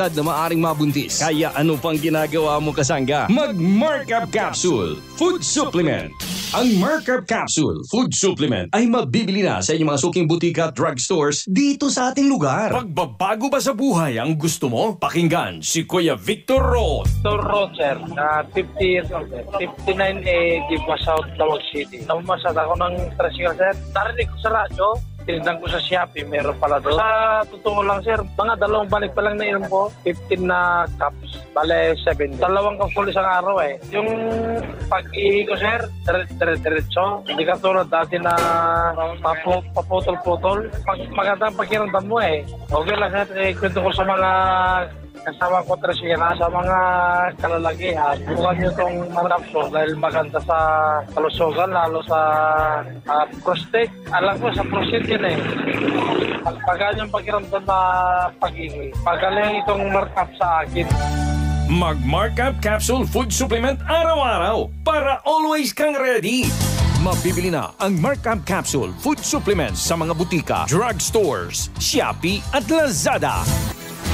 edad na maaring mabuntis. Kaya ano pang ginagawa mo, kasangga? Mag-Markup Capsule Food Supplement. Ang Markup Capsule Food Supplement ay mabibili na sa inyong mga suking butika at drugstores dito sa ating lugar. Pagbabago ba sa buhay ang gusto mo? Pakinggan si Kuya Victor Roth. Victor Roth, sir, na 50 years old, sir. 59A, Giba South, Tawag City. Namasad ako ng tricycle, sir. Narinig ko sa radyo. Tinignan ko sa Shopee, meron pala doon. Sa totoo lang, sir, mga 2 balik pa lang na inom ko. 15 na cups, bale 7. 2 cups isang araw eh. Yung pag-ihi ko, sir, diretso. Hindi ka tulad dati na paputol-putol. Magandang pakiramdam mo eh. Okay lang, sir. Kwento ko sa mga kasama ko tricycle, sa mga kalalakihan. Bukan nyo itong manapso dahil maganda sa kalusugan, lalo sa prostate. Alam ko, sa prostate yun eh. Pagkaan yung pakiramdam na pag-ihi. Pagaling itong markup sa akin. Mag-Markup Capsule Food Supplement araw-araw para always kang ready. Mabibili na ang Markup Capsule Food Supplement sa mga butika, drugstores, Shopee at Lazada.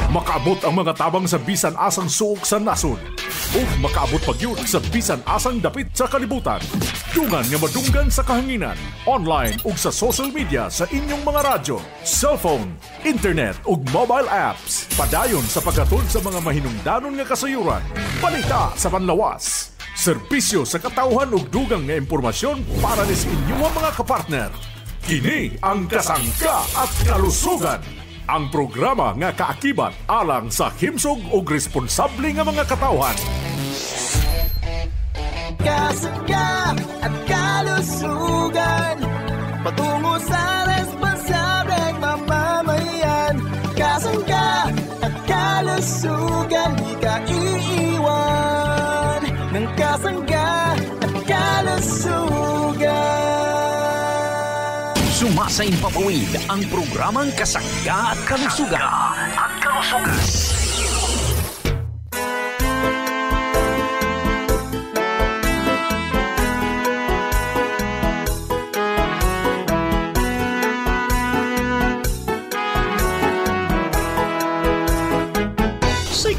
Makaabot ang mga tabang sa bisan asang suok sa nasod. O makaabot pagyud sa bisan asang dapit sa kalibutan. Dungan nga madunggan sa kahanginan, online ug sa social media sa inyong mga radyo, cellphone, internet ug mobile apps. Padayon sa paghatod sa mga mahinungdanon nga kasayuran. Balita sa panlawas. Serbisyo sa katawhan ug dugang nga impormasyon para sa inyong mga kapartner. Kini ang Kasangga at Kalusugan. Ang programa nga kaakibat alang sa himsog ug responsable nga mga katawhan. Kasangga at Kalusugan, patungo sa responsableng mamamayan. Kasangga at Kalusugan, di ka iiwan ng Kasangga at Kalusugan. Sumasain papawid ang programang Kasangga at Kalusugan.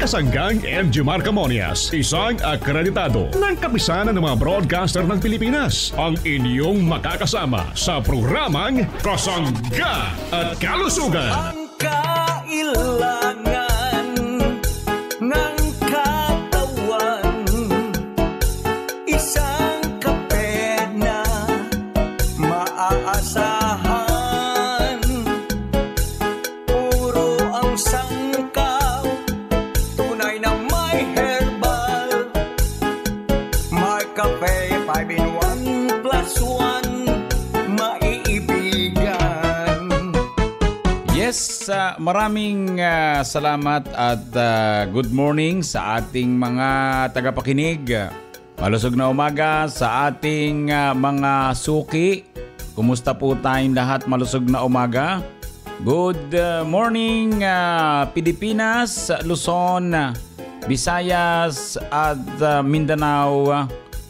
Kasanggang MG Marcamonias, isang akreditado ng kapisanan ng mga broadcaster ng Pilipinas. Ang inyong makakasama sa programang Kasangga at Kalusugan. Ang kailangan ng katawan, isang kape na maaasahan. Puro ang sangkaw, tunay na may herbal. May kape 5-in-1 plus 1, maiibigan. Yes, maraming salamat at good morning sa ating mga tagapakinig. Malusog na umaga sa ating mga suki. Kumusta po tayong lahat? Malusog na umaga. Good morning Pilipinas, Luzon, Visayas at Mindanao.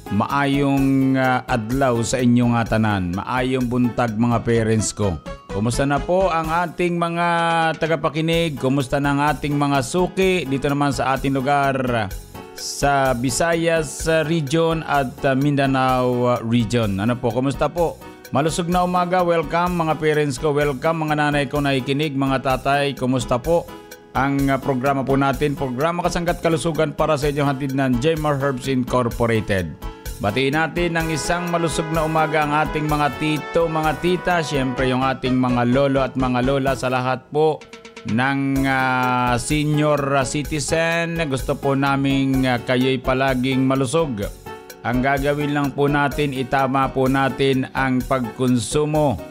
Maayong adlaw sa inyong tanan. Maayong buntag mga parents ko. Kumusta na po ang ating mga tagapakinig? Kumusta na ang ating mga suki dito naman sa ating lugar sa Visayas region at Mindanao region? Ano po? Kumusta po? Malusog na umaga. Welcome mga parents ko. Welcome mga nanay ko na ikinig. Mga tatay, kumusta po? Ang programa po natin, programa Kasangga at Kalusugan para sa inyong hatid ng Jmar Herbs Incorporated. Batiin natin ng isang malusog na umaga ang ating mga tito, mga tita, siyempre yung ating mga lolo at mga lola sa lahat po ng senior citizen. Gusto po namin kayo'y palaging malusog. Ang gagawin lang po natin, itama po natin ang pagkonsumo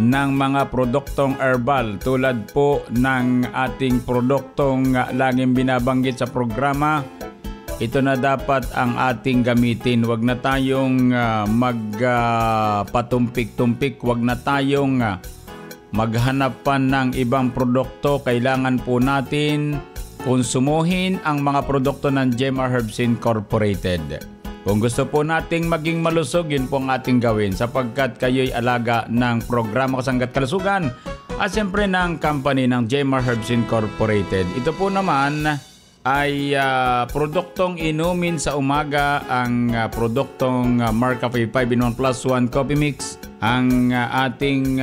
ng mga produktong herbal tulad po ng ating produktong laging binabanggit sa programa. Ito na dapat ang ating gamitin. Huwag na tayong magpatumpik-tumpik. Huwag na tayong maghanap pa ng ibang produkto. Kailangan po natin konsumuhin ang mga produkto ng Jmar Herbs Incorporated. Kung gusto po nating maging malusog, yun po ang ating gawin sapagkat kayo'y alaga ng programa Kasangga at Kalusugan. at siyempre ng company ng Jmar Herbs Incorporated. Ito po naman ay produktong inumin sa umaga, ang produktong Mar Cafe 5-in-1 plus 1 coffee mix, ang ating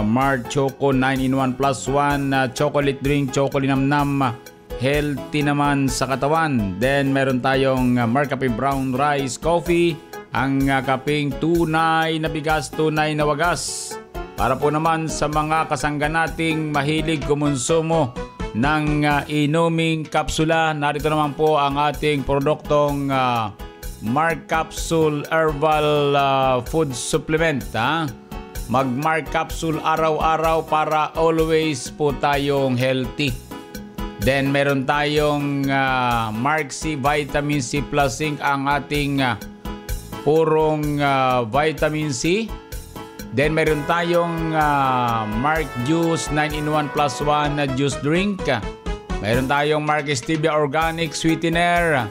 Mar Choco 9-in-1 plus 1 chocolate drink, chocolate namnam, healthy naman sa katawan. Then meron tayong Mar Cafe brown rice coffee, ang kaping tunay na bigas, tunay na wagas. Para po naman sa mga kasangga nating mahilig kumonsumo ng inuming kapsula, narito naman po ang ating produktong Mar Capsule Herbal Food Supplement. Mag-Mar Capsule araw-araw para always po tayong healthy. Then meron tayong Mark C Vitamin C Plus Zinc, ang ating purong vitamin C. Then meron tayong Mark Juice 9-in-1 plus 1 na juice drink. Meron tayong Mark Stevia Organic Sweetener,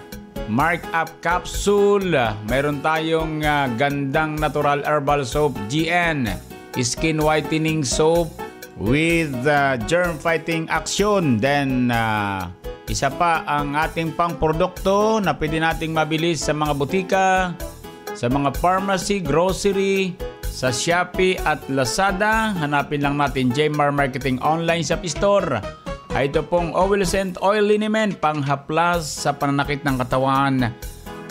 Mark Up Capsule. Meron tayong Gandang Natural Herbal Soap GN, Skin Whitening Soap with germ fighting action. Then isa pa ang ating pang produkto na pwede nating mabilis sa mga butika, sa mga pharmacy, grocery, sa Shopee at Lazada. Hanapin lang natin Jmar Marketing Online Shop Store. Ay ito pong Oil Oil Liniment, panghaplas sa pananakit ng katawan,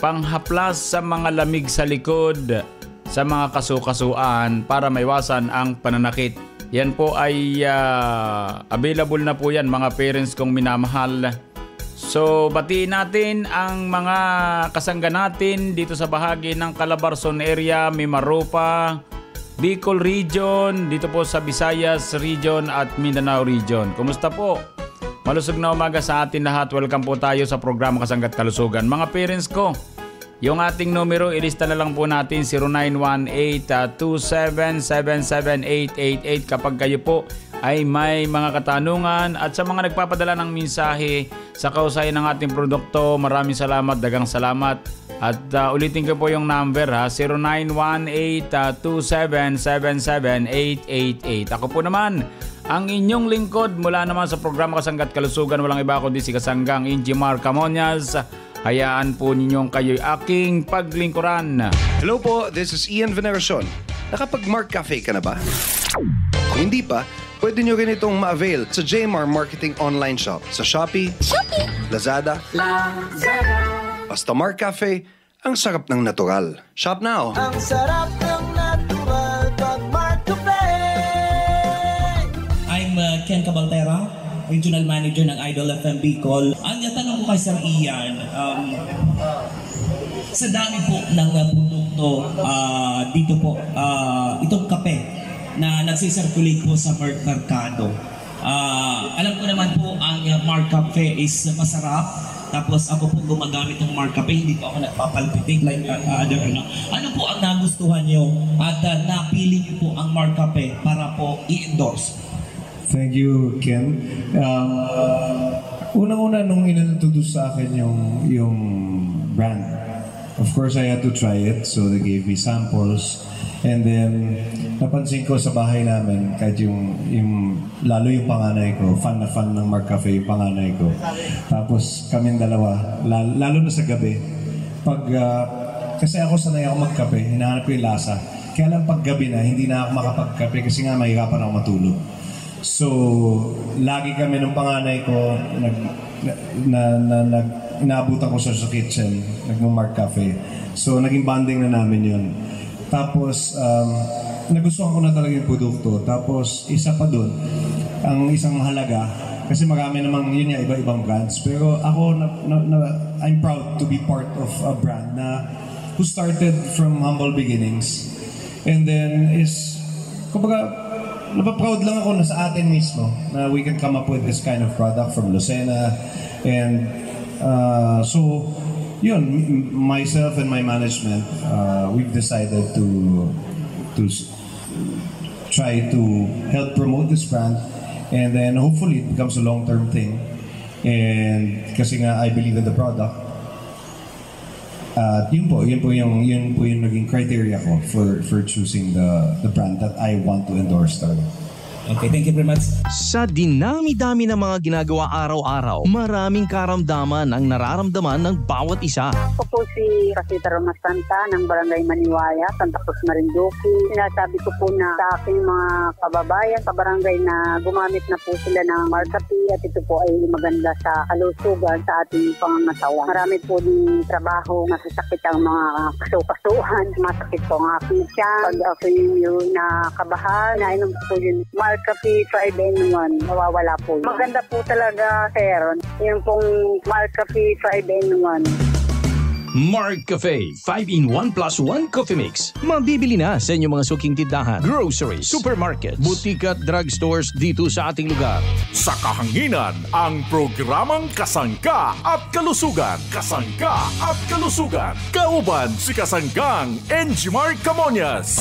panghaplas sa mga lamig sa likod, sa mga kasukasuan para maiwasan ang pananakit. Yan po ay available na po yan, mga parents kong minamahal. So batiin natin ang mga kasangga natin dito sa bahagi ng Calabarzon area, Mimaropa, Bicol Region, dito po sa Visayas Region at Mindanao Region. Kumusta po? Malusog na umaga sa atin lahat. Welcome po tayo sa programa Kasangga't Kalusugan. Mga parents ko, yung ating numero, ilista na lang po natin 0918-2777888 kapag kayo po ay may mga katanungan, at sa mga nagpapadala ng mensahe sa kausayan ng ating produkto, maraming salamat, dagang salamat. At ulitin ko po yung number, 0918-2777888. Ako po naman ang inyong lingkod mula naman sa programa Kasangga't Kalusugan. Walang iba kundi si Kasanggang Injimar Camonias. Hayaan po ninyong kayo'y aking paglingkuran. Hello po, this is Ian Veneracion. Nakapag-Mark Cafe ka na ba? Kung hindi pa, pwede nyo rin itong ma-avail sa Jmar Marketing Online Shop sa Shopee, Lazada, basta Mark Cafe, ang sarap ng natural. Shop now! Ang sarap ng natural pag Mark Cafe. I'm Ken Cabaltera, Regional Manager ng Idol FM Bicol. Ang tanong ko kay Sir Ian, sa dami po ng produkto dito po, itong kape na nagsisirculate po sa merkado. Alam ko naman po ang Mark Cafe is masarap. Tapos ako po gumagamit ng Mark Cafe, hindi po ako nagpapalpitate like other. Ano po ang nagustuhan nyo at napili nyo po ang Mark Cafe para po i-endorse? Thank you, Ken. Unang-una nung inintroduce sa akin yung brand, of course I had to try it, so they gave me samples. And then napansin ko sa bahay namin, kahit yung lalo yung panganay ko, fan na fan ng Mark Cafe yung panganay ko. Tapos kaming dalawa, lalo na sa gabi, kasi ako sanay ako magkape, hinahanap ko yung lasa. Kaya lang pag gabi na, hindi na ako makapagkape kasi nga mahirapan ako matulog. So, lagi kami ng panganay ko, inaabutan ko sa kitchen, nag-Mark Cafe. So, naging bonding na namin yun. Tapos, nagustuhan ko na talaga yung produkto. Tapos, isa pa dun, ang isang halaga, kasi marami namang yun nga, iba-ibang brands. Pero ako, I'm proud to be part of a brand na who started from humble beginnings. And then kumbaga, napaproud lang ako na sa atin mismo na we can come up with this kind of product from Lucena. And so, yun, myself and my management, we've decided to try to help promote this brand, and then hopefully it becomes a long-term thing. And kasi nga I believe in the product. Yun po yung naging criteria ko for choosing the brand that I want to endorse talaga. Okay, thank you very much. Sa dinami-dami ng mga ginagawa araw-araw, maraming karamdaman ang nararamdaman ng bawat isa. Ako po si Casita Roma Santa ng Barangay Maniwaya, Santa Cruz, Marinduque. Sinasabi ko po na sa aking mga kababayan sa barangay na gumamit na po sila ng Marcapi at ito po ay maganda sa kalusugan sa ating pangangatawan. Marami po din trabaho, masasakit ang mga kaso-kasuhan, masakit po ang aking tiyan. Pag ako yung nakabahan, nainom po yun. Marcapi 5-in-1, mawawala po yun. Maganda po talaga, sir. Yung pong Marcapi 5-in-1. Mark Cafe 5-in-1 plus 1 coffee mix. Mabibili na sa inyong mga suking tindahan, groceries, supermarkets, butik at drugstores dito sa ating lugar. Sa kahanginan, ang programang Kasangga at Kalusugan. Kasangga at Kalusugan. Kauban si Kasanggang Enjimar Camonias.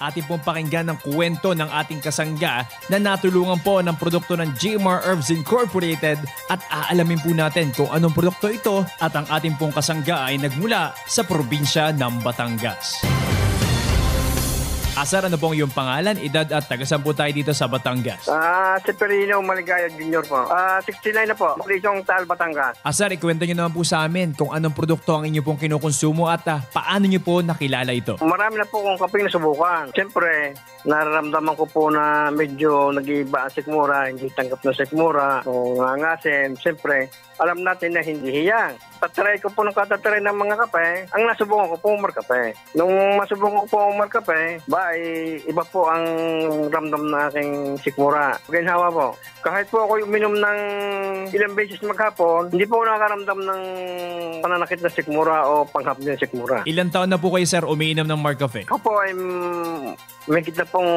Ating pong pakinggan ng kwento ng ating kasangga na natulungan po ng produkto ng JMR Herbs Incorporated at aalamin po natin kung anong produkto ito at ang ating pong kasangga ay nagmula sa probinsya ng Batangas. Asar, ano pong iyong pangalan, edad at tagasan po tayo dito sa Batangas? Si Perino Maligaya Jr. po. 69 na po. Prisong Tal, Batangas. Asar, ikwento nyo naman po sa amin kung anong produkto ang inyo pong kinukonsumo at paano nyo po nakilala ito. Marami na po kong kaping nasubukan. Siyempre, nararamdaman ko po na medyo nag-iiba ang sikmura, hindi tanggap na sikmura, o ngangasin. Siyempre, alam natin na hindi hiyang. Tatry ko po ng katatry ng mga kape, ang nasubukan ko po Marcape. Nung masubukan ko po Marcape, iba po ang ramdam na aking sikmura. Ginhawa po. Kahit po ako uminom ng ilang beses maghapon, hindi po nakaramdam ng pananakit na sikmura o panghap ng sikmura. Ilang taon na po kayo, sir, umiinom ng Marcafe? Ako po ay may kita pong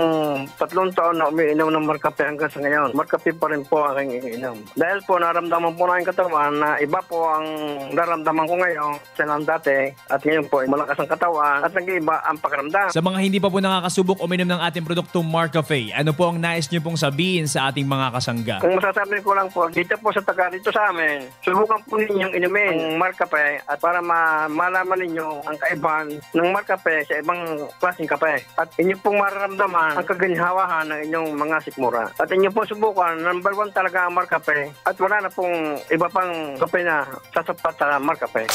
3 taon na umiinom ng Marcape hanggang sa ngayon. Marcape pa rin po aking iniinom. Dahil po naramdaman po na aking katawan na iba po ang naramdaman ko ngayon sa lang dati at ngayon po ay malakas ang katawan at nag-iiba ang pakiramdam. Sa mga hindi pa po nakakasubok uminom ng ating produktong Marcafe, ano po ang nais niyo pong sabihin sa ating mga kasangga? Kung masasabi ko lang po, dito po sa taga dito sa amin, subukan po ninyong inumin ng Marcape at para malaman ninyo ang kaibahan ng Marcape sa ibang klaseng kape. At inyo pong mararamdaman ang kaginhawahan ng inyong mga sikmura. At inyo po subukan, number 1 talaga ang Marcape at wala na pong iba pang kape na sasapat sa Marcape.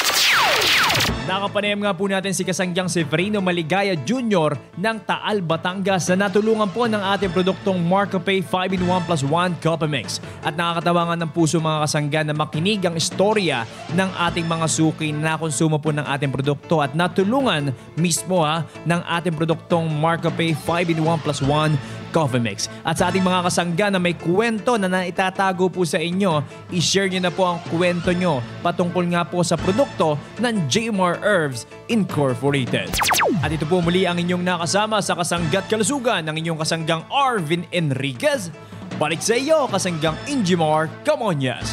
Nakapanayam nga po natin si Kasangyang Severino Maligaya Jr. ng Taal, Batangas na natulungan po ng ating produktong Marcape 5-in-1 plus 1 Coffee Mix. At nakakatawa nga ng puso mga kasangga na makinig ang istorya ng ating mga suki na konsumo po ng ating produkto at natulungan mismo ng ating produktong Marcape 5-in-1 plus 1 Coffee Mix. At sa ating mga kasangga na may kwento na naitatago po sa inyo, i-share nyo na po ang kwento nyo patungkol nga po sa produkto ng JMR Herbs Incorporated. At ito po muli ang inyong nakasama sa Kasangga't Kalusugan ng inyong kasanggang Arvin Enriquez. Balik sa iyo, kasanggang Enjimar Camonias.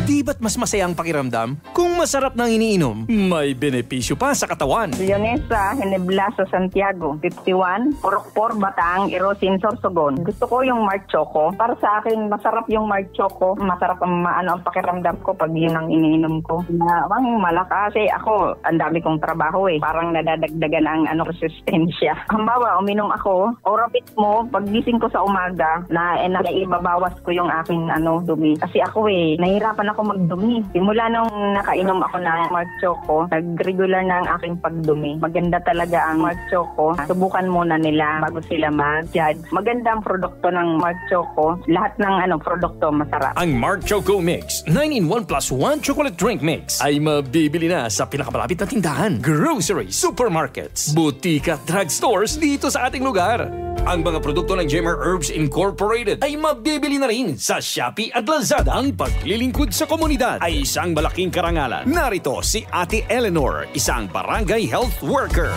Di ba't mas masaya ang pakiramdam? Kung masarap nang iniinom, may benepisyo pa sa katawan. Leonesa Heneblaso Santiago, 51, Porokpor, Batang, Erosin, Sorsogon. Gusto ko yung Mark Choco. Para sa akin, masarap yung Mark Choco. Masarap ang ang pakiramdam ko pag yun ang iniinom ko. Ang malakas ako, ang dami kong trabaho Parang nadadagdagan ang resistensya. Hambawa, uminom ako, Orabit mo, paggising ko sa umaga, naibabawas ko yung aking dumi. Kasi ako nahirapan ako magdumi. Simula nung nakainom ako ng Mark Choco, nag-regular na ang aking pagdumi. Maganda talaga ang Mark Choco. Subukan muna nila bago sila mag-judge. Maganda ang produkto ng Mark Choco. Lahat ng produkto masarap. Ang Mark Choco Mix 9-in-1 plus 1 chocolate drink mix ay mabibili na sa pinakamalapit na tindahan, groceries, supermarkets, butik at drugstores dito sa ating lugar. Ang mga produkto ng JMR Herbs Incorporated ay mabibili na rin sa Shopee at Lazada. Ang paglilingkod sa komunidad ay isang malaking karangalan. Narito si Ate Eleanor, isang barangay health worker.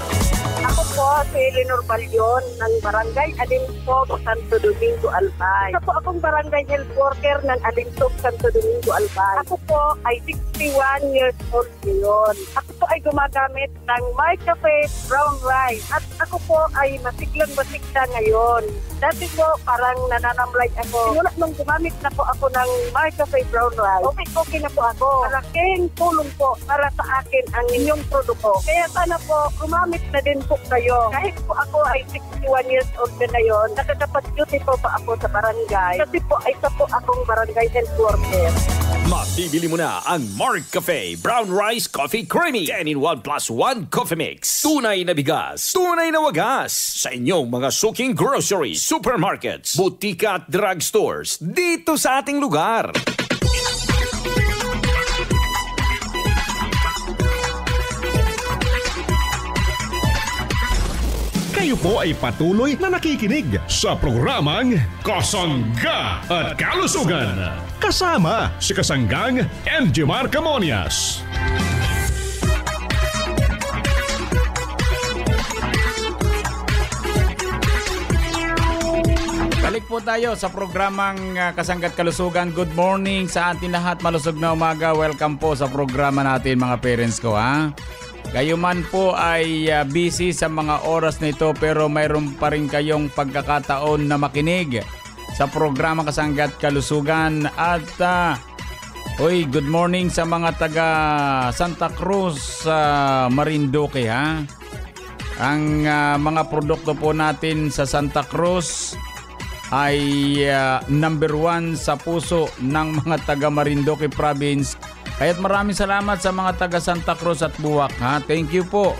Ako po si Eleanor Balyon ng Barangay Alinsog, Santo Domingo, Albay. Ako akong barangay health worker ng Alinsog, Santo Domingo, Albay. Ako po ay 61 years old ngayon. Ako po ay gumagamit ng Marcape Brown Rice. At ako po ay masiglang-masigla ngayon. Dati po, parang nananamlay ako. Simula nung gumamit na po ako ng MarkCafe Brown Rice, okay na po ako. Malaking tulong po para sa akin ang inyong produkto. Kaya sana po, gumamit na din po kayo. Kahit po ako ay 61 years old na ngayon, nakakapag-duty po pa ako sa barangay. Kasi po, isa po akong barangay health worker. Mabibili mo na ang MarkCafe Brown Rice Coffee Creamy 10-in-1 plus 1 Coffee Mix. Tunay na bigas, tunay na wagas sa inyong mga suking groceries, supermarkets, butika at drugstores dito sa ating lugar. Kayo po ay patuloy na nakikinig sa programang Kasangga at Kalusugan. Kasama si Kasanggang Enjimar Camonias. Balik po tayo sa programang Kasangga at Kalusugan. Good morning sa atin lahat. Malusog na umaga. Welcome po sa programa natin mga parents ko, ha? Kayo man po ay busy sa mga oras na ito pero mayroon pa rin kayong pagkakataon na makinig sa programa Kasangga at Kalusugan. At good morning sa mga taga Santa Cruz, Marinduque, ha? Ang mga produkto po natin sa Santa Cruz ay number 1 sa puso ng mga taga Marinduque Province. Kaya't maraming salamat sa mga taga Santa Cruz at Buwak, ha? Thank you po.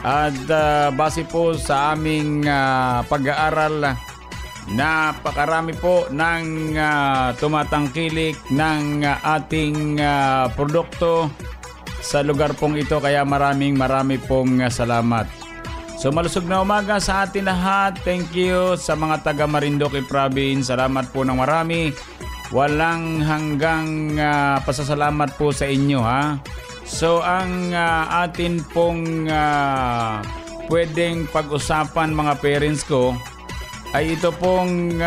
At base po sa aming pag-aaral, napakarami po ng tumatangkilik ng ating produkto sa lugar pong ito. Kaya marami pong salamat. So malusog na umaga sa atin lahat. Thank you sa mga taga Marinduque Province. Salamat po ng marami. Walang hanggang pasasalamat po sa inyo, ha. So ang atin pong pwedeng pag-usapan mga parents ko ay ito pong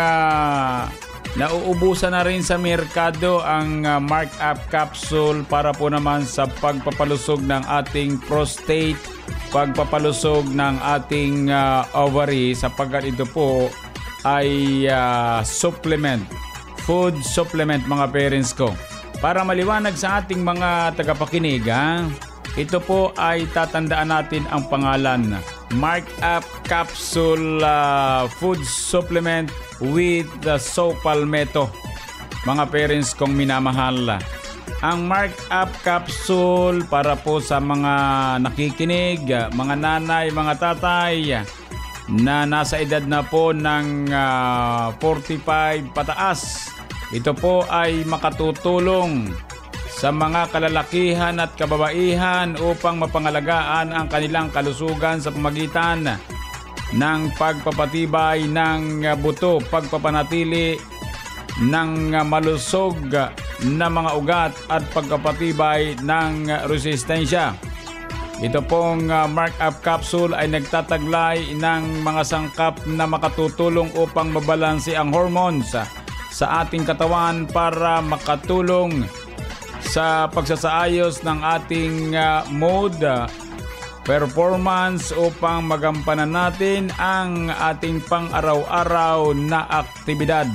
nauubusan na rin sa merkado ang mark-up capsule para po naman sa pagpapalusog ng ating prostate, pagpapalusog ng ating ovary, sapagkat ito po ay supplement. Food supplement mga parents ko. Para maliwanag sa ating mga tagapakinig, ito po ay tatandaan natin ang pangalan. Mark-up capsule food supplement with the Sopalmeto. Mga parents kong minamahal. Ang mark-up capsule para po sa mga nakikinig, mga nanay, mga tatay na nasa edad na po ng 45 pataas. Ito po ay makatutulong sa mga kalalakihan at kababaihan upang mapangalagaan ang kanilang kalusugan sa pamagitan ng pagpapatibay ng buto, pagpapanatili ng malusog na mga ugat at pagpapatibay ng resistensya. Ito pong mark-up capsule ay nagtataglay ng mga sangkap na makatutulong upang mabalanse ang hormones sa ating katawan para makatulong sa pagsasaayos ng ating mood, performance upang magampanan natin ang ating pang-araw-araw na aktibidad.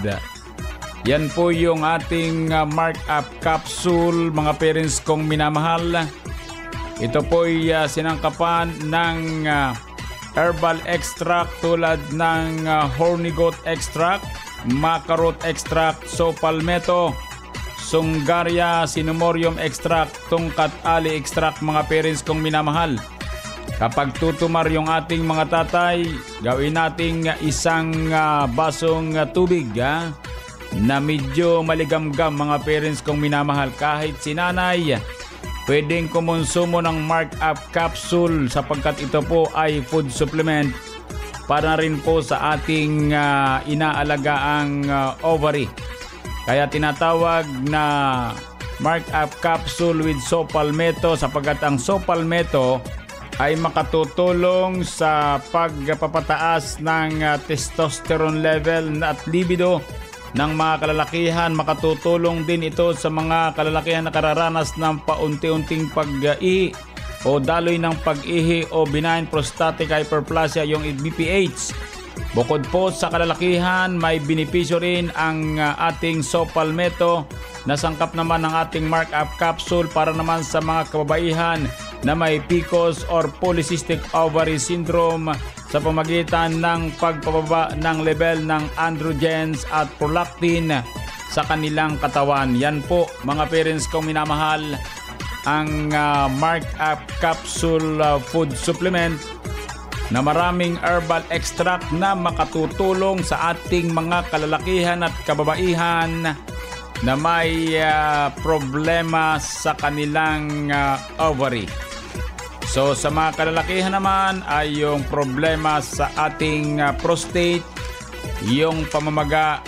Yan po yung ating mark-up capsule mga parents kong minamahal. Ito po ay sinangkapan ng herbal extract tulad ng horny goat extract, macarot extract, Sopalmeto, Sungaria, Cinnamorium extract, tungkat ali extract mga parents kong minamahal. Kapag tutumar yung ating mga tatay, gawin nating isang basong tubig na medyo maligamgam mga parents kong minamahal. Kahit si nanay, pwedeng kumonsumo ng mark-up capsule sapagkat ito po ay food supplement para rin po sa ating inaalagaang ovary. Kaya tinatawag na mark-up capsule with Sopalmeto sapagkat ang Sopalmeto ay makatutulong sa pagpapataas ng testosterone level at libido ng mga kalalakihan. Makatutulong din ito sa mga kalalakihan na kararanas ng paunti-unting pag-ihi o daloy ng pag-ihi o benign prostatic hyperplasia, yung BPH. Bukod po sa kalalakihan, may benepisyo rin ang ating Sopalmeto na sangkap naman ng ating markup capsule para naman sa mga kababaihan na may PCOS or Polycystic Ovary Syndrome sa pamagitan ng pagpababa ng level ng androgens at prolactin sa kanilang katawan. Yan po mga parents kong minamahal, ang markup capsule food supplement na maraming herbal extract na makatutulong sa ating mga kalalakihan at kababaihan na may problema sa kanilang ovary. So sa mga kalalakihan naman ay yung problema sa ating prostate, yung pamamaga,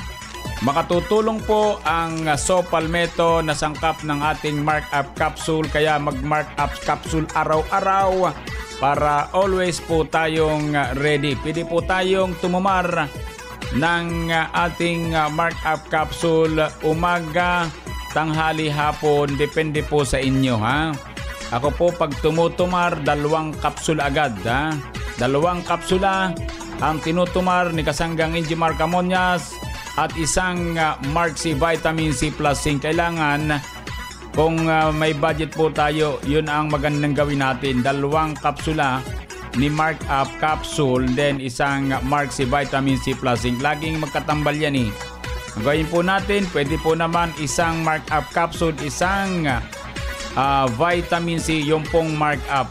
makatutulong po ang Sopalmeto na sangkap ng ating markup capsule. Kaya mag-markup capsule araw-araw para always po tayong ready. Pwede po tayong tumumar ng ating markup capsule umaga, tanghali, hapon, depende po sa inyo ha. Ako po pag tumutumar, 2 kapsula agad ha. 2 kapsula ang tinutumar ni Kasanggang Injimar Camonias at isang Mark C Vitamin C Plus Zinc. Kailangan kung may budget po tayo, yun ang magandang gawin natin. 2 kapsula ni Mark Up Capsule, then isang Mark C Vitamin C Plus Zinc. Laging magkatambal yan eh. Gawin po natin, pwede po naman isang Mark Up Capsule, isang Vitamin C, yung pong Mark Up.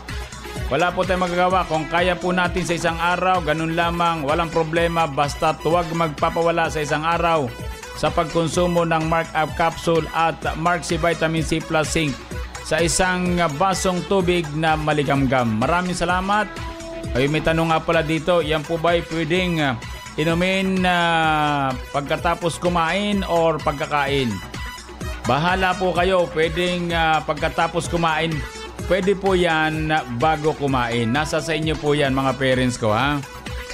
Wala po tayong magagawa. Kung kaya po natin sa isang araw, ganun lamang, walang problema. Basta huwag magpapawala sa isang araw sa pagkonsumo ng Mark Up Capsule at Mark C Vitamin C Plus Zinc sa isang basong tubig na maligamgam. Maraming salamat. Ay, may tanong nga pala dito, yan po ba ay pwedeng inumin pagkatapos kumain or pagkakain? Bahala po kayo, pwedeng pagkatapos kumain, pwede po yan bago kumain. Nasa sa inyo po yan mga parents ko ha.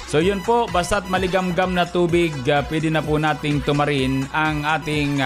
So yun po, basta't maligamgam na tubig, pwede na po nating tumarin ang ating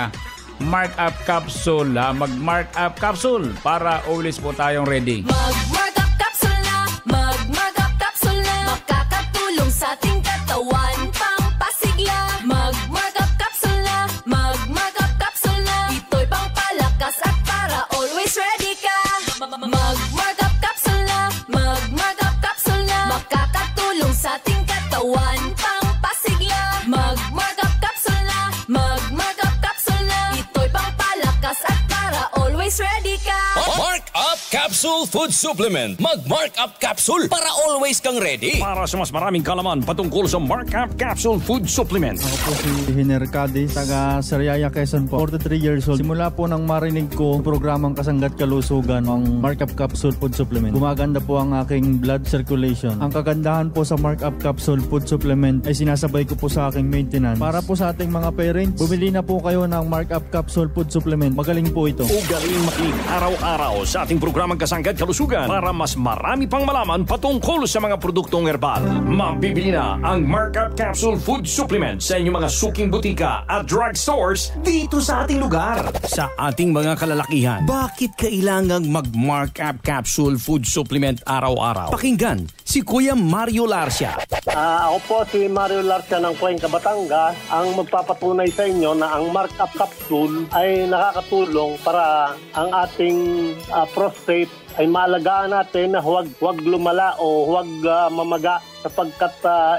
Mark Up Capsule. Mag-Mark Up Capsule para always po tayong ready. Mag-Mark Up Capsule na, mag-Mark Up Capsule na, makakatulong sa ating katawan, pampasigla. Mag-Mark Up Capsule na, mag-Mark Up Capsule na, ito'y pangpalakas at para always ready ka. Mag-Mark Up Capsule na, mag-Mark Up Capsule na, makakatulong sa ating katawan, pampasigla. Mag-Mark Up Capsule na, mag-Mark Up Capsule na, ito'y pangpalakas at para always ready ka. Mark Up Capsule Food Supplement. Mag-Mark Up Capsule para always kang ready. Para sa mas maraming kalaman patungkol sa Mark Up Capsule Food Supplement. Ako po si Hiner Cadiz, taga Sariaya, Quezon po. 43 years old. Simula po nang marinig ko programang Kasanggat Kalusugan, ang Mark Up Capsule Food Supplement. Gumaganda po ang aking blood circulation. Ang kagandahan po sa Mark Up Capsule Food Supplement ay sinasabay ko po sa aking maintenance. Para po sa ating mga parents, bumili na po kayo ng Mark Up Capsule Food Supplement. Magaling po ito. Ugaling makinig araw-araw sa ating programang Kasanggat Kalusugan para mas marami pang malaman patungkol sa mga produktong herbal. Mabibili na ang Mark Up Capsule Food Supplement sa inyong mga suking butika at drugstores dito sa ating lugar. Sa ating mga kalalakihan, bakit kailangang mag-Mark Up Capsule Food Supplement araw-araw? Pakinggan si Kuya Mario Larcia. Ako po si Mario Larcia ng Cuenca, Batangas, ang magpapatunay sa inyo na ang Mark Up Capsule ay nakakatulong para ang ating prostate ay maalagaan natin na huwag lumala o huwag mamaga, sapagkat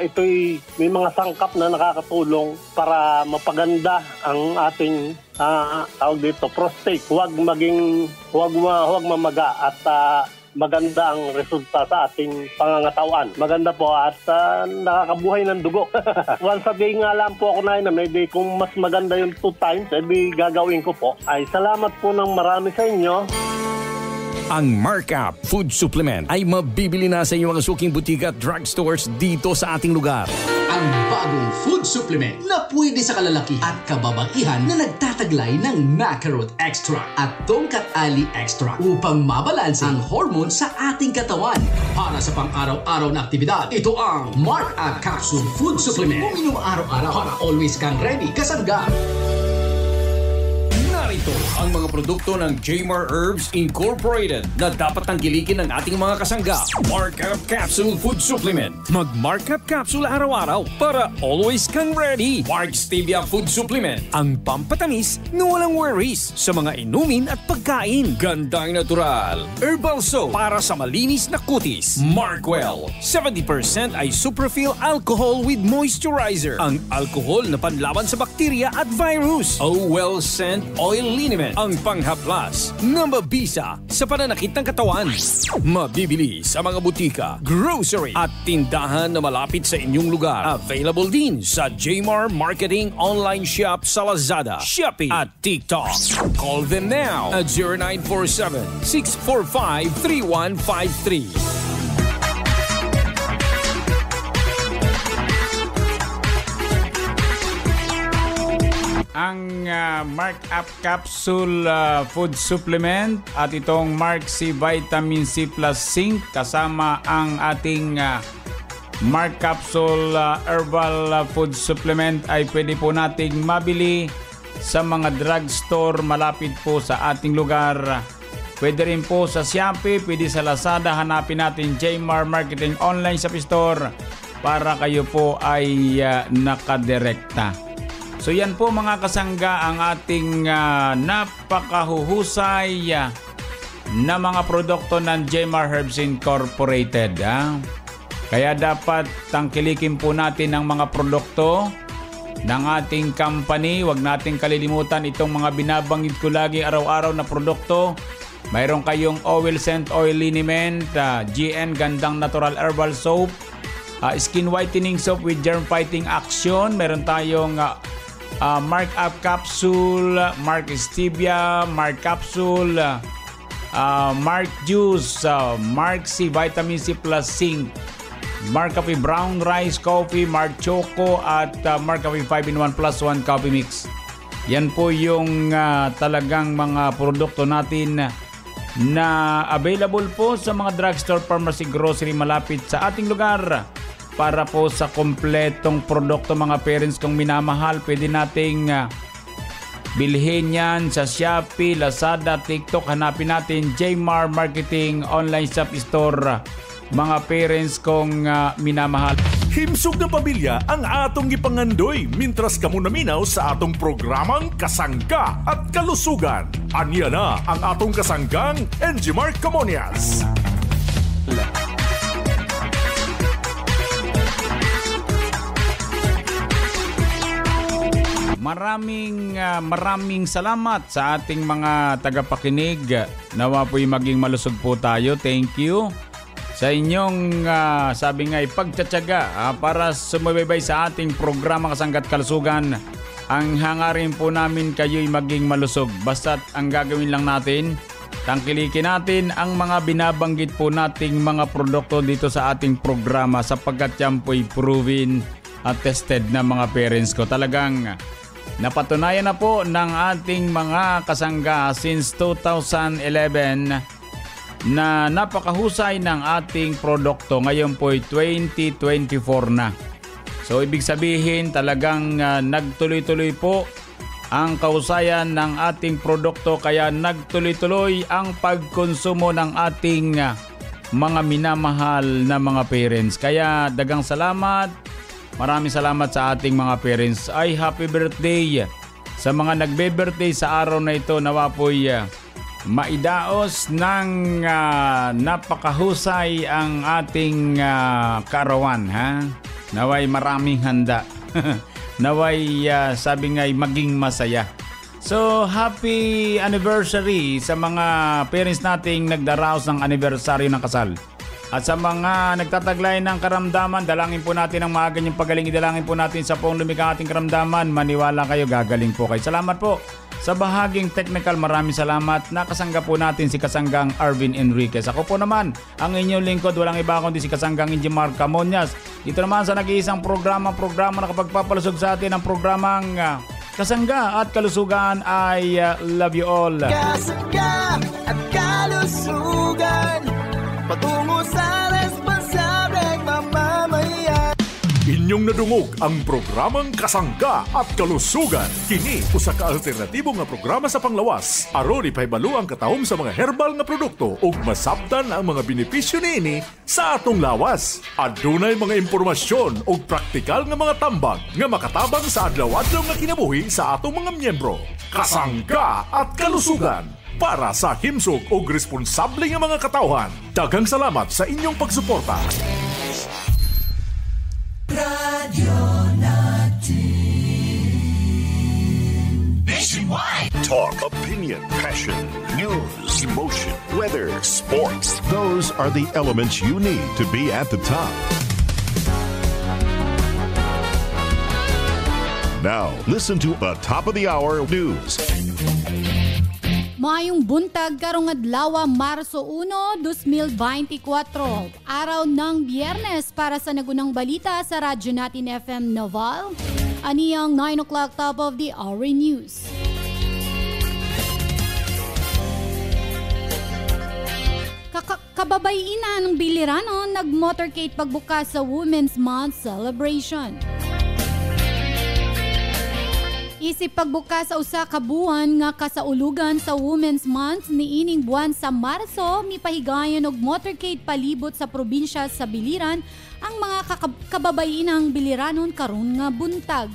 ito'y may mga sangkap na nakakatulong para mapaganda ang ating tawag dito, prostate. Huwag mamaga at maganda ang resulta sa ating pangangatawan. Maganda po at nakakabuhay ng dugo. Once a day nga lang po ako nainom. Maybe kung mas maganda yung 2 times, edi gagawin ko po. Ay salamat po ng marami sa inyo. Ang Mark Up Food Supplement ay mabibili na sa inyong mga suking butika at drugstores dito sa ating lugar. Ang bagong food supplement na pwede sa kalalaki at kababaihan na nagtataglay ng Macarot Extract at Tongkat Ali Extract upang mabalanse ang hormone sa ating katawan. Para sa pang-araw-araw na aktibidad, ito ang Mark Up Capsule Food Supplement. Uminom araw-araw para always kang ready. Kasangga. Narito Narito ang mga produkto ng Jmar Herbs Incorporated na dapat tangkilikin ng ating mga kasangga. Markup Capsule Food Supplement. Mag-Markup Capsule araw-araw para always kang ready. Mark Stevia Food Supplement. Ang pampatamis na walang worries sa mga inumin at pagkain. Gandang natural. Herbal soap para sa malinis na kutis. Markwell. 70% ay Suprafill alcohol with moisturizer. Ang alcohol na panlaban sa bakterya at virus. Well Scent Oil Liniment. Ang panghaplas na mabisa sa pananakit ng katawan. Mabibili sa mga butika, grocery at tindahan na malapit sa inyong lugar. Available din sa Jmar Marketing Online Shop sa Lazada, Shopee at TikTok. Call them now at 0947-645-3153. Ang Markup Capsule Food Supplement at itong Mark C Vitamin C Plus Zinc kasama ang ating Mark Capsule Herbal Food Supplement ay pwede po nating mabili sa mga drugstore malapit po sa ating lugar. Pwede rin po sa Shopee, pwede sa Lazada. Hanapin natin Jmar Marketing Online Shop Store para kayo po ay nakadirekta. So yan po mga kasangga ang ating napakahuhusay na mga produkto ng Jmar Herbs Incorporated. Kaya dapat tangkilikin po natin ang mga produkto ng ating company. Huwag natin kalilimutan itong mga binabanggit ko lagi araw-araw na produkto. Mayroon kayong Oil Scent Oil Liniment, GN Gandang Natural Herbal Soap, Skin Whitening Soap with Germ Fighting Action. Meron tayong Markup Capsule, Mark Stevia, Mark Capsule, Mark Juice, Mark C Vitamin C Plus Zinc, Mark Coffee Brown Rice Coffee, Mark Choco at Mark Coffee 5-in-1 Plus 1 Coffee Mix. Yan po yung talagang mga produkto natin na available po sa mga drugstore, pharmacy, grocery malapit sa ating lugar. Para po sa kompletong produkto mga parents kong minamahal, pwede nating bilhin yan sa Shopee, Lazada, TikTok. Hanapin natin Jmar Marketing Online Shop Store mga parents kong minamahal. Himsog na pamilya ang atong gipangandoy mintras kamo naminaw sa atong programang Kasangga at Kalusugan. Aniya na ang atong kasanggang Enjimar Camonias. Maraming salamat sa ating mga tagapakinig. Nawa po'y maging malusog po tayo. Thank you sa inyong sabi nga pagtsatsaga para sumubaybay sa ating programa Kasangga at Kalusugan. Ang hangarin po namin kayo'y maging malusog. Basta't ang gagawin lang natin, tangkilikin natin ang mga binabanggit po nating mga produkto dito sa ating programa sapagkat yan po'y proven at tested na mga parents ko. Talagang napatunayan na po ng ating mga kasangga since 2011 na napakahusay ng ating produkto. Ngayon po ay 2024 na. So ibig sabihin talagang nagtuloy-tuloy po ang kahusayan ng ating produkto kaya nagtuloy-tuloy ang pagkonsumo ng ating mga minamahal na mga parents. Kaya dagang salamat. Maraming salamat sa ating mga parents. Ay happy birthday sa mga nagbe-birthday sa araw na ito. Nawa po'y maidaos ng napakahusay ang ating kaarawan. Naway maraming handa. Naway sabi nga'y maging masaya. So happy anniversary sa mga parents nating nagdaraos ng anibersaryo ng kasal. At sa mga nagtataglay ng karamdaman, dalangin po natin ang maaga niyong pagaling. Idalangin po natin sa pong lumikang ating karamdaman. Maniwala kayo, gagaling po kayo. Salamat po sa bahaging technical. Maraming salamat. Nakasangga po natin si Kasanggang Arvin Enriquez. Ako po naman, ang inyong lingkod. Walang iba kundi si Kasanggang Enjimar Camonias. Ito naman sa nag-iisang programa na kapagpapalusog sa atin ang programang Kasangga at Kalusugan. I love you all. Kasangga at Kalusugan, patungo sa responsableng mamamayan. Inyong nadungog ang programang Kasangga at Kalusugan. Kini usa ka alternatibo nga programa sa panglawas. Aron ipahibalo ang katahom sa mga herbal nga produkto ug masabtan ang mga benepisyo niini sa atong lawas. Adunay mga impormasyon ug praktikal nga mga tambag nga makatabang sa adlaw-adlaw nga kinabuhi sa atong mga miyembro. Kasangga at Kalusugan para sa himsog ug responsable nga mga katawhan. Daghang salamat sa inyong pagsuporta. Radio Natin Nationwide. Talk, opinion, passion, news, emotion, weather, sports. Those are the elements you need to be at the top. Now, listen to the top of the hour news. Maayong buntag karong adlaw Marso 1, 2024. Araw ng Biyernes para sa nagunang balita sa Radyo Natin FM Naval. Aniyang 9 o'clock top of the hour news. Kababayinan ng Bilirano nag-motorcade pagbukas sa Women's Month celebration. Isip pagbukas sa usa ka buwan nga kasaulugan sa Women's Month niining buwan sa Marso, mipahigayon og motorcade palibot sa probinsya sa Biliran ang mga kababainang Biliranon karon nga buntag.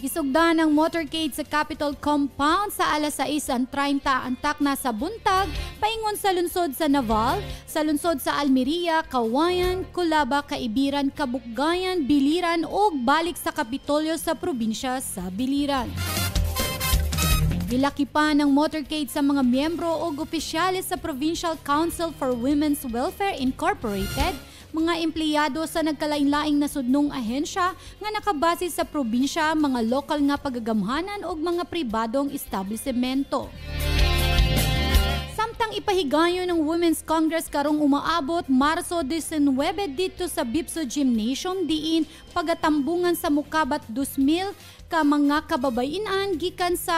Gisugdan ang motorcade sa Capitol Compound sa alas 6:30 antak na sa buntag, paingon sa lungsod sa Naval, sa lungsod sa Almeria, Kawayan, Culaba, Kaibiran, Kabukgayan, Biliran ug balik sa Kapitolyo sa probinsya sa Biliran. Gilaki pa ng motorcade sa mga miyembro o opisyales sa Provincial Council for Women's Welfare Incorporated, mga empleyado sa nagkalain-laing na sudnong ahensya nga nakabase sa probinsya, mga lokal nga pagagamhanan o mga pribadong establisemento. Samtang ipahigayon ng Women's Congress karong umaabot Marso 19 dito sa Bipso Gymnasium diin pagatambungan sa mukabat 2,000 ka mga kababainan gikan sa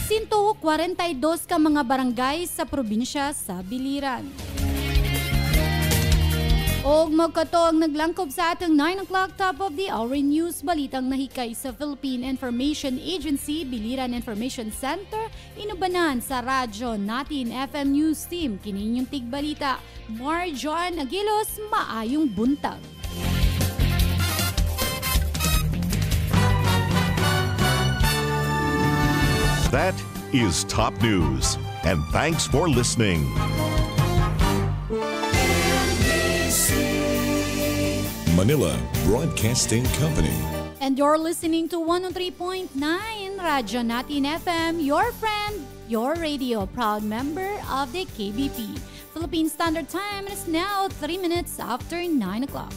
142 ka mga barangay sa probinsya sa Biliran. Og magkato ang naglangkob sa atong 9 o'clock top of the hour news, balitang nahikay sa Philippine Information Agency, Biliran Information Center, inubanan sa Radyo Natin FM News Team. Kininyong tigbalita, Marjon Aguilos, maayong buntag. That is top news, and thanks for listening. Manila Broadcasting Company. And you're listening to 103.9 Radyo Natin FM, your friend, your radio, proud member of the KBP. Philippine Standard Time is now 3 minutes after 9 o'clock.